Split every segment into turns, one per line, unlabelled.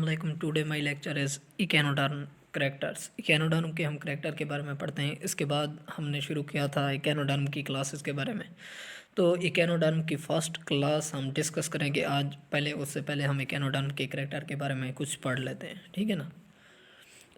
अस्सलाम today my lecture is echinoderm characters. Echinoderm के हम करैक्टर के बारे में पढ़ते हैं। इसके बाद हमने शुरू किया था इकेनोडर्म की क्लासेस के बारे में। तो इकेनोडर्म की फ़र्स्ट क्लास हम डिस्कस करेंगे आज। पहले उससे पहले हम इकेनोडर्म के करैक्टर के बारे में कुछ पढ़ लेते हैं, ठीक है ना।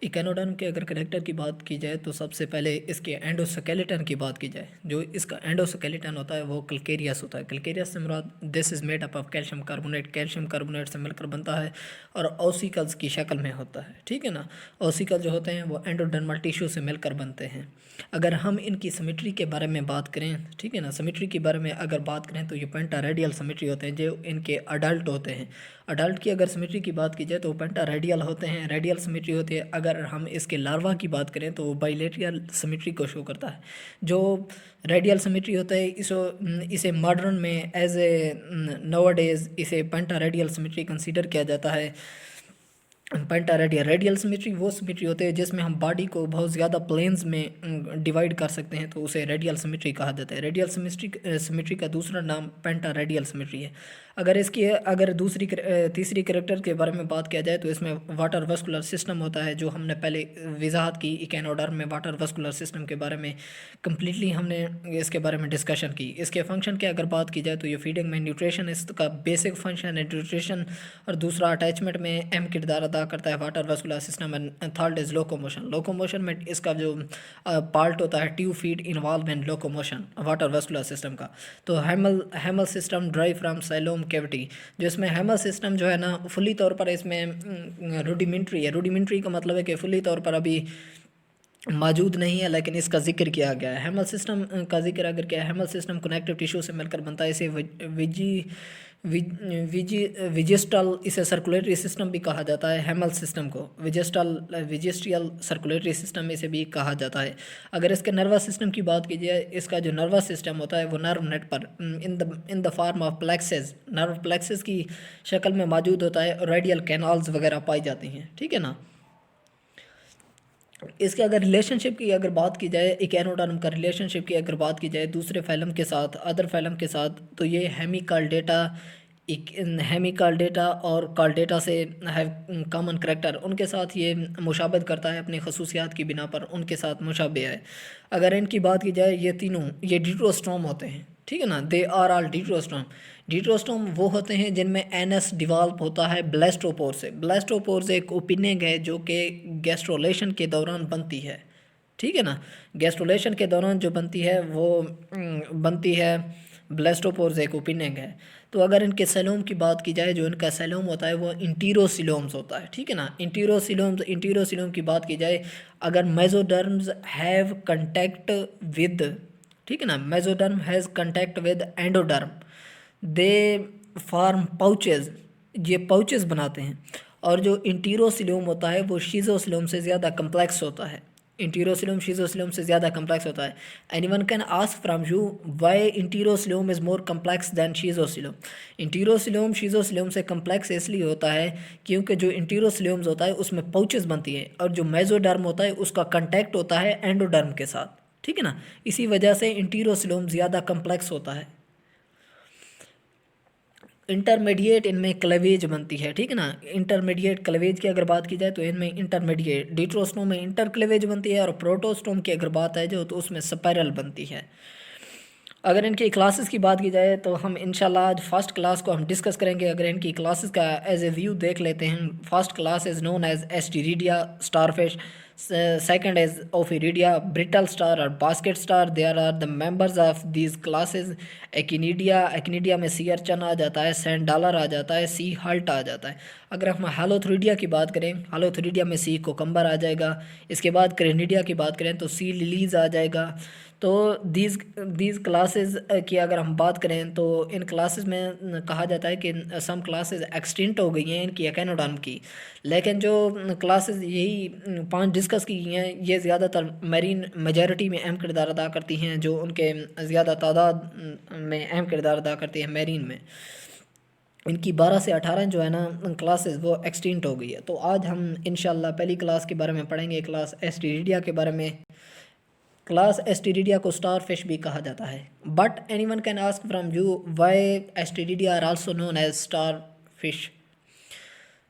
इकेनोडर्म के अगर करैक्टर की बात की जाए तो सबसे पहले इसके एंडोस्केलेटन की बात की जाए। जो इसका एंडोस्केलेटन होता है वो कैल्केरियस होता है। कैल्केरियस से मुराद this is made up of calcium carbonate से मिलकर बनता है और ओसिकल्स की शक्ल में होता है, ठीक है ना। ओसिकल जो होते हैं वो एंडोडर्मल टिश्यू से मिलकर बनते हैं। अगर हम इनकी सिमेट्री के बारे में बात करें, ठीक है ना, सिमेट्री के बारे में अगर बात करें तो ये पेंटा रेडियल सिमेट्री होते हैं जो इनके अडल्ट होते हैं। अडल्ट की अगर सिमेट्री की बात की जाए तो पेंटा रेडियल होते हैं, रेडियल सिमेट्री होती है। अगर हम इसके लार्वा की बात करें तो वो बाइलेटरल सिमेट्री को शो करता है। जो रेडियल सिमेट्री होता है इसे मॉडर्न में एज ए नोवडेज इसे पेंटा रेडियल सिमेट्री कंसीडर किया जाता है। पेंटा रेडियल सिमेट्री वो सिमेट्री होते हैं जिसमें हम बॉडी को बहुत ज़्यादा प्लेन्स में डिवाइड कर सकते हैं, तो उसे रेडियल सिमेट्री कहा जाता है। रेडियल सिमेट्री का दूसरा नाम पेंटा रेडियल सिमेट्री है। अगर तीसरी करैक्टर के बारे में बात किया जाए तो इसमें वाटर वस्कुलर सिस्टम होता है, जो हमने पहले वजाहत की। इकेनोडर्म में वाटर वस्कुलर सिस्टम के बारे में कम्प्लीटली हमने इसके बारे में डिस्कशन की। इसके फंक्शन की अगर बात की जाए तो ये फीडिंग में न्यूट्रिशन इसका बेसिक फंक्शन है, न्यूट्रिशन। और दूसरा अटैचमेंट में अहम किरदार अदा करता है water vascular system. And third is locomotion में इसका जो पार्ट होता है tube feed involve in locomotion water vascular system का। तो Hemal system drive from साइलोम cavity. जो इसमें हेमल सिस्टम जो है ना फुली तौर पर इसमें रूडिमेंट्री है। रूडिमेंट्री का मतलब है कि फुली तौर पर अभी मौजूद नहीं है, लेकिन इसका जिक्र किया गया है। हेमल सिस्टम का जिक्र अगर किया, हेमल सिस्टम कनेक्टिव टिश्यू से मिलकर बनता है। इसे विजिस्टल इसे सर्कुलेटरी सिस्टम भी कहा जाता है। हेमल सिस्टम को विजिस्ट्रियल सर्कुलेटरी सिस्टम इसे भी कहा जाता है। अगर इसके नर्वस सिस्टम की बात की जाए, इसका जो नर्वस सिस्टम होता है वो नर्व नेट पर in the form of plexuses, nerve plexuses की शक्ल में मौजूद होता है और रेडियल कैनाल्स वगैरह पाई जाती हैं, ठीक है ना। इसके अगर रिलेशनशिप की अगर बात की जाए, इकेनोडर्म का रिलेशनशिप की अगर बात की जाए दूसरे फैलम के साथ, अदर फैलम के साथ, तो ये हेमिकाल्डेटा और कार्डेटा से है कॉमन करैक्टर। उनके साथ ये मुशाबहत करता है अपनी खसूसियात की बिना पर, उनके साथ मुशाबह है। अगर इनकी बात की जाए ये तीनों ये डिट्रोस्टोम होते हैं, ठीक है ना। They are all डिट्रोस्टोम। डिट्रोस्टोम वो होते हैं जिनमें एनएस डिवॉल्व होता है ब्लास्टोपोर से। ब्लास्टोपोर से एक ओपिनिंग है जो कि गैस्ट्रोलेशन के दौरान बनती है, ठीक है ना। गैस्ट्रोलेशन के दौरान जो बनती है वो बनती है ब्लास्टोपोर से एक ओपिनिंग है। तो अगर इनके सेलोम की बात की जाए, जो इनका सेलोम होता है वो इंटीरोसिलोम्स होता है, ठीक है ना। इंटीरोसिलोम की बात की जाए, अगर मेसोडर्म्स हैव कंटेक्ट विद, ठीक है ना, mesoderm has contact with endoderm, they form pouches, ये पाउचेज बनाते हैं। और जो इंटीरोसिलोम होता है वो शीजोसिलोम से ज़्यादा कम्प्लेक्स होता है। इंटीरोसिलोम शीजोसिलोम से ज़्यादा कम्प्लेक्स होता है। Anyone can ask from you why enterocoelom is more complex than schizocoelom. Enterocoelom schizocoelom से कम्प्लेक्स इसलिए होता है क्योंकि जो इंटीरोसिलोम्स होता है उसमें पाउचेज बनती है और जो मेसोडर्म होता है उसका कंटेक्ट होता है एंडोडर्म के साथ, ठीक है ना। इसी वजह से इंटीरोसिलोम ज़्यादा कम्प्लेक्स होता है। इंटरमीडिएट इनमें क्लेवेज बनती है, ठीक है ना। इंटरमीडिएट क्लेवेज की अगर बात की जाए तो इनमें इंटरमीडिएट डिट्रोस्टोम में इंटर क्लेवेज बनती है और प्रोटोस्टोम की अगर बात है जो तो उसमें स्पाइरल बनती है। अगर इनकी क्लासेस की बात की जाए तो हम इंशाल्लाह आज फर्स्ट क्लास को हम डिस्कस करेंगे। अगर इनकी क्लासेस का एज ए व्यू देख लेते हैं, first class is known as Asteroidea starfish, second is Ophiuroidea brittle star और basket star. There are the members of these classes. Echinoidea में सी अर्चन आ जाता है, सैंड डॉलर आ जाता है, सी हल्ट आ जाता है। अगर हम हालोथ्रिडिया की बात करें, हालोथ्रिडिया में सी कोकम्बर आ जाएगा। इसके बाद क्रेनिडिया की बात करें तो सी लिलीज आ जाएगा। तो दीज क्लासेस की अगर हम बात करें तो इन क्लासेस में कहा जाता है कि सम क्लासेस एक्सटिंक्ट हो गई हैं इनकी एकेनोडर्म की, लेकिन जो क्लासेस यही 5 डिस्कस की गई हैं ये ज़्यादातर मैरीन मेजॉरिटी में अहम किरदार अदा करती हैं, जो उनके ज़्यादा तादाद में अहम किरदार अदा करती हैं मैरीन में। इनकी 12 से 18 जो है ना क्लासेस वो एक्सटिंक्ट हो गई है। तो आज हम इंशाल्लाह पहली क्लास के बारे में पढ़ेंगे, क्लास एस्टिरिडिया के बारे में। क्लास एस्टिरिडिया को स्टार फिश भी कहा जाता है। But anyone can ask from you why Asteroidea are also known as star fish.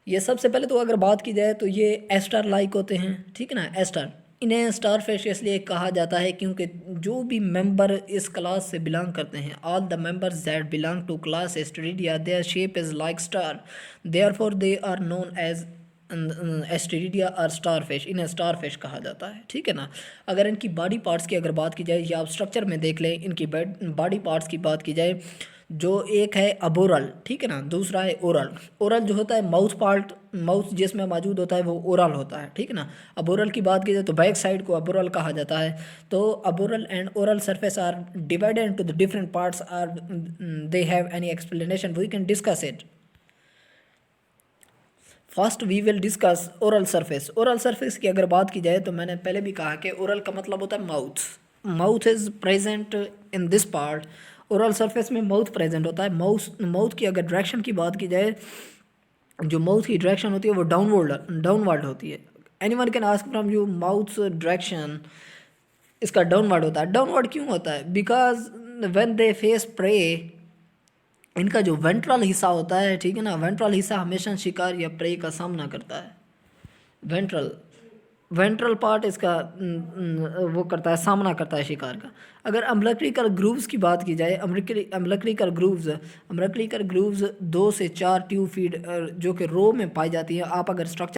ये सबसे पहले तो अगर बात की जाए तो ये एस्टर लाइक होते हैं, ठीक है ना, एस्टर। इन्हें स्टार फिश इसलिए कहा जाता है क्योंकि जो भी मेंबर इस क्लास से बिलोंग करते हैं, all the members that belong to class Asteroidea, their shape is like star, therefore they are known as Asteroidea और स्टार फिश। इन्हें स्टार फिश कहा जाता है, ठीक है ना। अगर इनकी बॉडी पार्ट्स की अगर बात की जाए या आप स्ट्रक्चर में देख लें, इनकी बॉडी पार्ट्स की बात की जाए, जो एक है अबोरल, ठीक है ना, दूसरा है ओरल। ओरल जो होता है माउथ पार्ट, माउथ जिसमें मौजूद होता है वो ओरल होता है, ठीक है ना। अबोरल की बात की जाए तो बैक साइड को अबोरल कहा जाता है। तो aboral and oral surface are divided into the different parts are they have any explanation we can discuss it. First we will discuss oral surface. Oral surface की अगर बात की जाए तो मैंने पहले भी कहा कि ओरल का मतलब होता है mouth. Mouth is present in this part. Oral surface में माउथ प्रेजेंट होता है। माउथ माउथ की अगर डायरेक्शन की बात की जाए, जो माउथ की डायरेक्शन होती है वो डाउनवर्ड होती है। Anyone can ask from you mouth direction, इसका डाउनवर्ड होता है। डाउनवर्ड क्यों होता है? Because when they face prey, इनका जो वेंट्रल हिस्सा होता है, ठीक है ना, वेंट्रल हिस्सा हमेशा शिकार या प्रे का सामना करता है। वेंट्रल वेंट्रल पार्ट इसका वो करता है, सामना करता है शिकार का। अगर अम्बलिकल ग्रूव्स की बात की जाए, अम्बलिकल ग्रूव्स 2 से 4 ट्यूब फीड जो कि रो में पाई जाती है। आप अगर स्ट्रक्चर